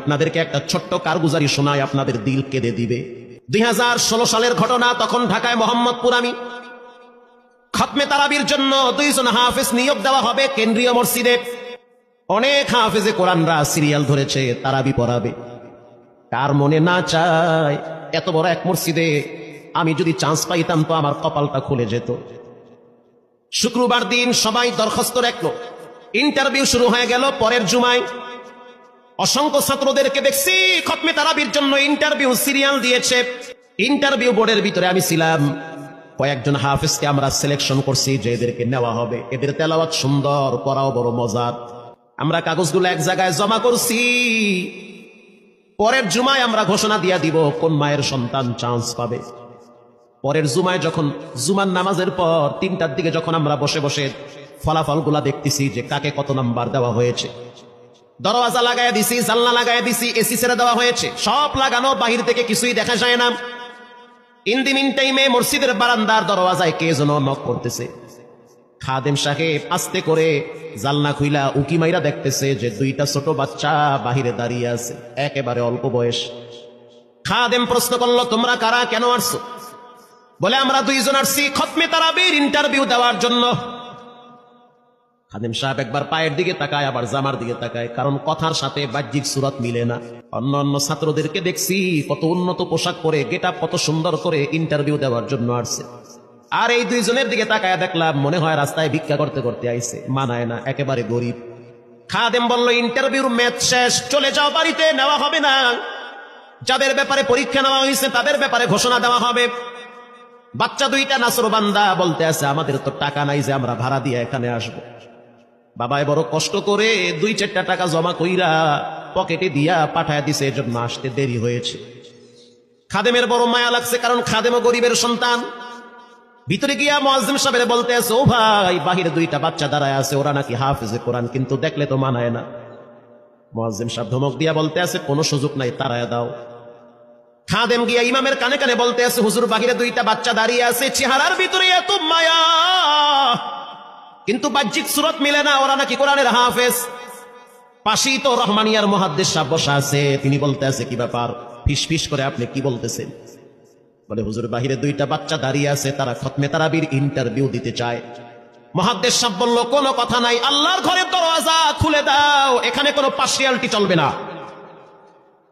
আপনাদেরকে একটা ছোট্ট কারগুজারি শোনায়, আপনাদের দিল কেঁদে দিবে। 2016 সালের ঘটনা। তখন ঢাকায় মোহাম্মদপুর আমি খতমে তারাবির জন্য 2 জন হাফেজ নিয়োগ দেওয়া হবে কেন্দ্রীয় মসজিদে। অনেক হাফেজে কোরআনরা সিরিয়াল ধরেছে তারাবি পড়াবে। কার মনে না চায় এত বড় এক মসজিদে আমি যদি চান্স পাইতাম তো আমার কপালটা খুলে যেত। শুক্রবার দিন সবাই দরখাস্ত রাখলো, ইন্টারভিউ শুরু হয়ে গেল। পরের জুমায় অসংখ্য ছাত্রদেরকে দেখছি খতমে তারাবির জন্য ইন্টারভিউ সিরিয়াল দিয়েছে। ইন্টারভিউ বোর্ডের ভিতরে আমি ছিলাম। কয়েকজন হাফেজকে আমরা সিলেকশন করছি যে এদেরকে নেওয়া হবে। এদের তেলাওয়াত সুন্দর, পড়াও বড় মজার। আমরা কাগজগুলো এক জায়গায় জমা করছি। পরের জুমায় আমরা ঘোষণা দিয়া দিব কোন মায়ের সন্তান চান্স পাবে। পরের জুমায় যখন জুমার নামাজের পর 3টার দিকে যখন আমরা বসে বসে ফলাফলগুলা দেখতেছি যে কাকে কত নাম্বার দেওয়া হয়েছে, দরওয়াজা লাগায় দিছি, জানলা লাগায় দিছি, এসি ছেড়ে দেওয়া হয়েছে, সব লাগানো, বাহির থেকে কিছুই দেখা যায় না। ইন দি মিন টাইমে মসজিদের বারান্দার দরওয়াজায় কে যেন নক করতেছে। খাদেম সাহেব আস্তে করে জানলা খুইলা উকি মাইরা দেখতেছে যে 2টা ছোট বাচ্চা বাহিরে দাঁড়িয়ে আছে, একেবারে অল্প বয়স। খাদেম প্রশ্ন করলো, তোমরা কারা, কেন আসছো? বলে, আমরা 2 জন আসছি খতমে তারাবির ইন্টারভিউ দেওয়ার জন্য। খাদেম সাহেব একবার পায়ের দিকে তাকায়, আবার জামার দিকে তাকায়, কারণ কথার সাথে বাহ্যিক সুরত মিলে না। অন্য ছাত্রদেরকে দেখছি কত উন্নত পোশাক পরে, গেটআপ কত সুন্দর করে ইন্টারভিউ দেওয়ার জন্য আসছে। আর এই 2 জনের দিকে তাকায় দেখলাম মনে হয় রাস্তায় ভিক্ষা করতে করতে আইছে, মানায় না, একেবারে গরিব। খাদেম বলল, ইন্টারভিউর ম্যাচ শেষ, চলে যাও বাড়িতে, নেওয়া হবে না। যাদের ব্যাপারে পরীক্ষা নেওয়া হয়েছে তাদের ব্যাপারে ঘোষণা দেওয়া হবে। বাচ্চা 2টা নাসরবান্দা বলতে আছে, আমাদের তো টাকা নাই যে আমরা ভাড়া দিয়ে এখানে আসবো। বাবায় বড় কষ্ট করে 2-4টা টাকা জমা কইরা পকেটে দিয়া পাঠায় দিছে, এজন্য আসতে দেরি হয়েছে। খাদেমের বড় মায়া লাগছে, কারণ খাদেমও গরিবের সন্তান। ভিতরে গিয়া মুয়াজ্জিম সাহেব বলতে আছে, ও ভাই, বাহিরে 2টা বাচ্চা দাঁড়ায় আছে, ওরা নাকি হাফেজে কোরআন, কিন্তু দেখলে তো মানায় না। মুয়াজ্জিম সাহেব ধমক দিয়া বলতে আছে, কোনো সুযোগ নাই, তাড়ায় দাও। খাদেম গিয়া ইমামের কানে কানে বলতে আছে, হুজুর, বাহিরে 2টা বাচ্চা দাঁড়িয়ে আছে, চেহারার ভিতরে এত মায়া, কিন্তু বাহ্যিক সুরত মিলে না, ওরা নাকি কোরআনের হাফেজ। পাশেই তো রহমানিয়ার মুহাদ্দিস সাহেব বসা আছে, তিনি বলতে আছে, কি ব্যাপার, ফিস ফিস করে আপনি কি বলতেছেন? বলে, হুজুর, বাহিরে 2টা বাচ্চা দাঁড়িয়ে আছে, তারা খতমে তারাবির ইন্টারভিউ দিতে চায়। মুহাদ্দিস সাহেব বলল, কোনো কথা নাই, আল্লাহর ঘরের দরওয়াজা খুলে দাও, এখানে কোনো পার্সিয়ালিটি চলবে না।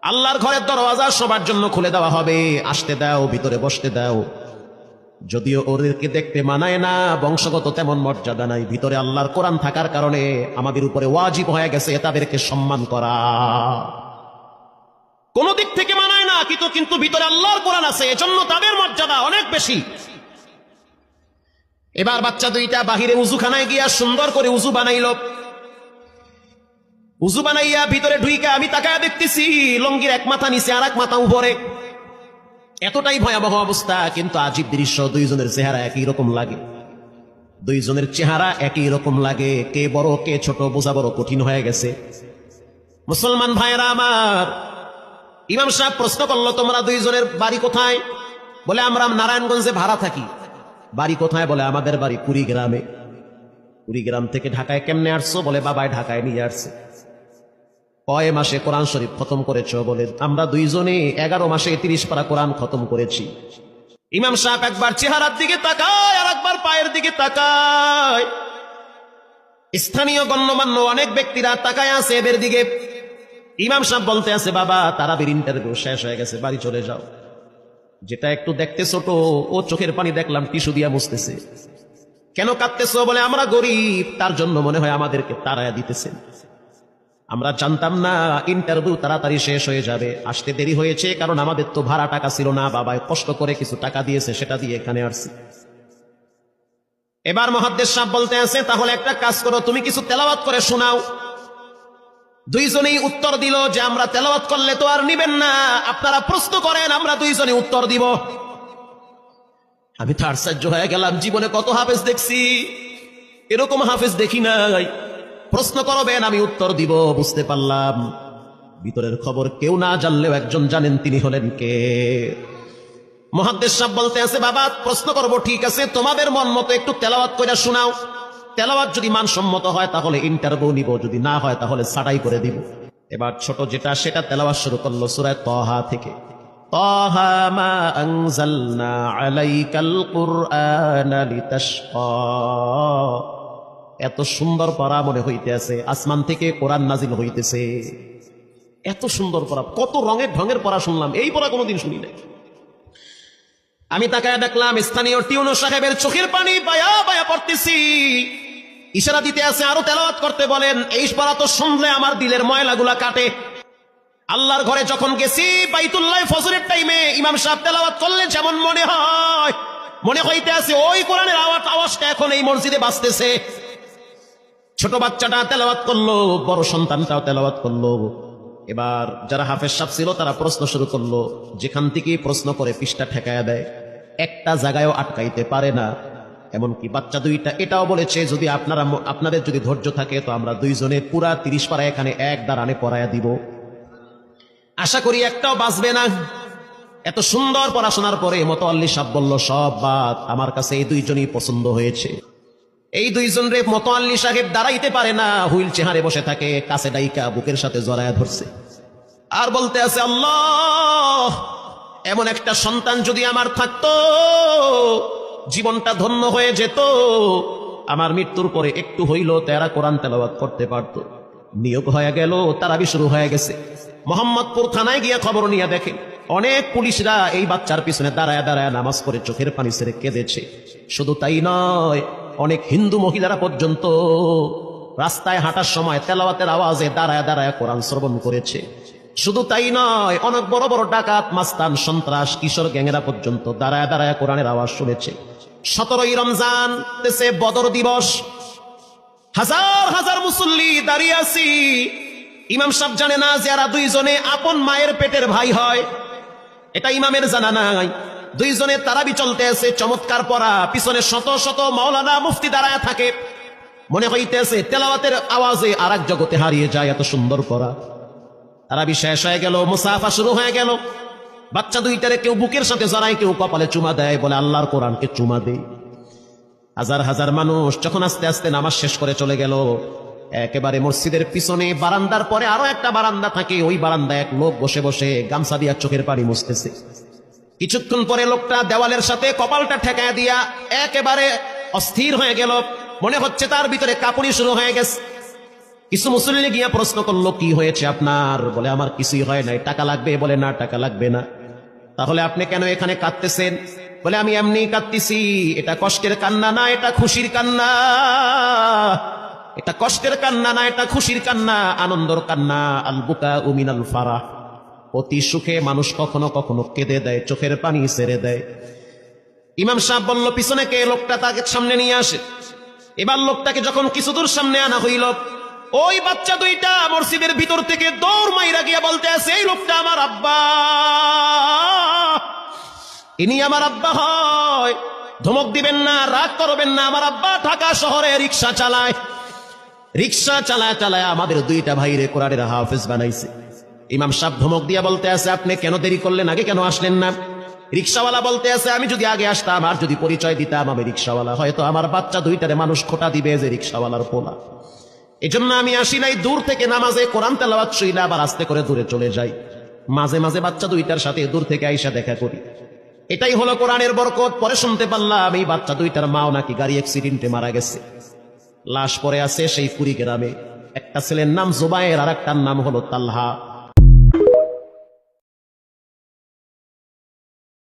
আল্লাহর ঘরের দরওয়াজা সবার জন্য খুলে দেওয়া হবে, আসতে দাও, ভিতরে বসতে দাও। যদিও ওদেরকে দেখতে মানায় না, বংশগত তেমন মর্যাদা নাই, ভিতরে আল্লাহর কোরআন থাকার কারণে আমাদের উপরে ওয়াজিব হয়ে গেছে তাদেরকে সম্মান করা। কোন দিক থেকে মানায় না, কিন্তু ভিতরে আল্লাহর কোরআন আছে, এজন্য তাদের মর্যাদা অনেক বেশি। এবার বাচ্চা 2টা বাহিরে উজুখানায় গিয়া সুন্দর করে উজু বানাইল। উজু বানাইয়া ভিতরে ঢুইকা আমি তাকায় দেখতেছি লঙ্গির এক মাথা নিচে আর এক মাথা উপরে। এতটাই ভয়াবহ অবস্থা, কিন্তু আজীব দৃশ্য। 2 জনের চেহারা একই রকম লাগে, 2 জনের চেহারা একই রকম লাগে। কে বড় কে ছোট বোঝা বড় কঠিন হয়ে গেছে। মুসলমান ভাইয়েরা আমার, ইমাম সাহেব প্রশ্ন করলো, তোমরা 2 জনের বাড়ি কোথায়? বলে, আমরা নারায়ণগঞ্জে ভাড়া থাকি। বাড়ি কোথায়? বলে, আমাদের বাড়ি কুড়িগ্রামে। কুড়িগ্রাম থেকে ঢাকায় কেমনে আসছো? বলে, বাবাই ঢাকায় নিয়ে আসছে। কয় মাসে কোরআন শরীফ খতম করেছ? বলে, আমরা 2 জনে 11 মাসে 30 পারা কোরআন খতম করেছি। ইমাম সাহেব একবার চেহারার দিকে তাকায় আর একবার পায়ের দিকে তাকায়। স্থানীয় গণ্যমান্য অনেক ব্যক্তিরা তাকায় আছে এদের দিকে। ইমাম সাহেব বলতে আছে, বাবা, তারাবির ইন্টারভিউ শেষ হয়ে গেছে, বাড়ি চলে যাও। যেটা একটু দেখতে ছোট, ও চোখের পানি দেখলাম টিস্যু দিয়া মুছতেছে। কেন কাঁদতেছো? বলে, আমরা গরিব, তার জন্য মনে হয় আমাদেরকে তাড়ায়া দিতেছে। আমরা জানতাম না ইন্টারভিউ তাড়াতাড়ি শেষ হয়ে যাবে, আসতে দেরি হয়েছে, কারণ আমাদের তো ভাড়া টাকা ছিল না, বাবাই কষ্ট করে কিছু টাকা দিয়েছে, সেটা দিয়ে এখানে আসছি। এবার মুহাদ্দিস সাহেব বলতে আছে, তাহলে একটা কাজ করো, তুমি কিছু তেলাওয়াত করে শোনাও। 2 জনেই উত্তর দিল যে, আমরা তেলাওয়াত করলে তো আর নিবেন না, আপনারা প্রশ্ন করেন, আমরা 2 জনে উত্তর দিব। আমি তো আশ্চর্য হয়ে গেলাম, জীবনে কত হাফেজ দেখছি, এরকম হাফেজ দেখি নাই। প্রশ্ন করবেন, আমি উত্তর দিব। বুঝতে পারলাম ভিতরের খবর কেউ না জানলেও একজন জানেন, তিনি হলেন কে? মুহাদ্দিস সাহেব বলতে আছে, বাবা, প্রশ্ন করব, ঠিক আছে, তোমাদের মন মতো একটু তেলাওয়াত করে শোনাও। তেলাওয়াত যদি মানসম্মত হয় তাহলে ইন্টারভিউ নিব, যদি না হয় তাহলে ছাঁটাই করে দিব। এবার ছোট যেটা সেটা তেলাওয়াত শুরু করলো সূরা তাহা থেকে। তাহা মা আনজালনা আলাইকাল কুরআনা লিতাশকা। এত সুন্দর পড়া মনে হইতেছে আসমান থেকে কোরআন নাজিল হইতেছে। এত সুন্দর পড়া, কত রঙের ঢঙের পড়া শুনলাম, এই পড়া কোনোদিন শুনি নাই। আমি তাকায় দেখলাম স্থানীয় টিউনো সাহেবের চোখের পানি বায়া বায়া পড়তেছি, ইশারা দিতে আছে আরো তেলাওয়াত করতে বলেন। এই পড়া তো শুনলে আমার দিলের ময়লাগুলা কাটে। আল্লাহর ঘরে যখন গেছি বাইতুল্লাহ ফজরের টাইমে ইমাম সাহেব তেলাওয়াত করলে যেমন মনে হয়, মনে হইতে আছে ওই কোরআনের আওয়াজটা এখন এই মসজিদে বাজতেছে। ছোট বাচ্চাটা তেলাওয়াত করলো, বড় সন্তানটাও তেলাওয়াত করলো। এবার যারা হাফেজ সাহেব ছিল তারা প্রশ্ন শুরু করলো, যেখান থেকে প্রশ্ন করে পৃষ্ঠা ঠেকায়া দেয়, একটা জায়গায়ও আটকাইতে পারে না। এমনকি বাচ্চা দুইটা এটাও বলেছে যদি আপনাদের যদি ধৈর্য থাকে তো আমরা দুইজনে পুরা 30 পারা এখানে এক দাঁড়ানে পড়ায়া দিব। আশা করি একটাও বাঁচবে না। এত সুন্দর পড়াশোনার পরে মোতাল্লি সাহেব বলল সব বাদ, আমার কাছে এই দুইজনই পছন্দ হয়েছে। এই দুইজন রে মোতাল্লি সাহেব দাঁড়াইতে পারে না, হুইল চেহারে বসে থাকে, কাছে ডাইকা বুকের সাথে জড়ায়া ধরছে আর বলতে আছে আল্লাহ, এমন একটা সন্তান যদি আমার থাকতো জীবনটা ধন্য হয়ে যেত। আমার মৃত্যুর পরে একটু হইল তেরা কোরআন তেলাওয়াত করতে পারত। নিয়োগ হয়ে গেল, তারাবি শুরু হয়ে গেছে। মোহাম্মদপুর থানায় গিয়ে খবর নিয়ে দেখে অনেক পুলিশরা এই বাচ্চার পিছনে দাঁড়ায় দাঁড়ায় নামাজ পড়ে চোখের পানি ছেড়ে কেঁদেছে। শুধু তাই নয়, অনেক হিন্দু মহিলারা পর্যন্ত রাস্তায় হাঁটার সময় তেলাওয়াতের আওয়াজে দাঁড়ায় দাঁড়ায় কোরআন শ্রবণ করেছে। শুধু তাই নয়, অনেক বড় বড় ডাকাত, মাস্তান, সন্ত্রাস, কিশোর গ্যাংরা পর্যন্ত দাঁড়ায় দাঁড়ায় কোরআনের আওয়াজ শুনেছে। 17ই রমজান দেশে বদর দিবস, হাজার হাজার মুসল্লি দাঁড়িয়ে আছি। ইমাম সাহেব জানে না যে এরা দুইজনে আপন মায়ের পেটের ভাই হয়, এটা ইমামের জানা নাই। দুইজনে তারাবি চলতে আছে, চমৎকার পড়া, পিছনে শত শত মাওলানা মুফতি দাঁড়ায় থাকে। মনে হইতেছে তেলাওয়াতের আওয়াজে আর এক জগতে হারিয়ে যায়, এত সুন্দর পড়া। তারাবি শেষ হয়ে গেল, মুসাফা শুরু হয়ে গেল। বাচ্চা দুইটারে কেউ বুকের সাথে জড়ায়, কেউ কপালে চুমা দেয়, বলে আল্লাহর কোরআনকে চুমা দেই। হাজার হাজার মানুষ যখন আস্তে আস্তে নামাজ শেষ করে চলে গেল, একেবারে মসজিদের পিছনে বারান্দার পরে আরো একটা বারান্দা থাকে, ওই বারান্দায় এক লোক বসে বসে গামছা দিয়া চোখের পানি মুছতেছে। কিছুক্ষণ পরে লোকটা দেওয়ালের সাথে কপালটা ঠেকায় দিয়া একেবারে অস্থির হয়ে গেল, মনে হচ্ছে তার ভিতরে কাঁপুনি শুরু হয়ে গেছে। কিছু মুসল্লি গিয়া প্রশ্ন করলো, কি হয়েছে আপনার? বলে আমার কিছুই হয় নাই। টাকা লাগবে? বলে না, টাকা লাগবে না। তাহলে আপনি কেন এখানে কাঁদতেছেন? বলে আমি এমনি কাঁদতেছি, এটা কষ্টের কান্না না, এটা খুশির কান্না। এটা কষ্টের কান্না না, এটা খুশির কান্না, আনন্দর কান্না। আল বুকা মিনাল ফারাহ, অতি সুখে মানুষ কখনো কখনো কেঁদে দেয়, চোখের পানি ছেড়ে দেয়। ইমাম সাহেব বলল পিছনে কে? লোকটা তাকে সামনে নিয়ে আসে। এবার লোকটাকে যখন কিছু দূর সামনে আনা হইল, ওই বাচ্চা দুইটা মসজিদের ভিতর থেকে দৌড় মাইরা গিয়া বলতে আছে, এই লোকটা আমার আব্বা, ইনি আমার আব্বা হয়। ধমক দিবেন না, রাগ করবেন না, আমার আব্বা ঢাকা শহরে রিক্সা চালায়। রিক্সা চালায় চালায় আমাদের দুইটা ভাইরে কোরআনের হাফেজ বানাইছে। ইমাম সাহেব ধমক দিয়া বলতে আছে, আপনি কেন দেরি করলেন? আগে কেন আসলেন না? রিক্সাওয়ালা বলতে আছে, আমি যদি আগে আসতাম আর যদি পরিচয় দিতাম আমি রিক্সাওয়ালা, হয়তো আমার বাচ্চা দুইটারে মানুষ খোটা দিবে যে রিক্সাওয়ালার পোলা। এজন্য আমি আসি নাই। দূর থেকে নামাজে কোরআন তেলাওয়াত শুইলে আবার আস্তে করে দূরে চলে যাই। মাঝে মাঝে বাচ্চা দুইটার সাথে দূর থেকে আইসা দেখা করি। এটাই হলো কোরআনের বরকত। পরে শুনতে পারলাম এই বাচ্চা দুইটার মাও নাকি গাড়ি অ্যাক্সিডেন্টে মারা গেছে। লাশ পড়ে আছে সেই কুড়িগ্রামে। একটা ছেলের নাম জুবায়ের আর একটার নাম হলো তালহা।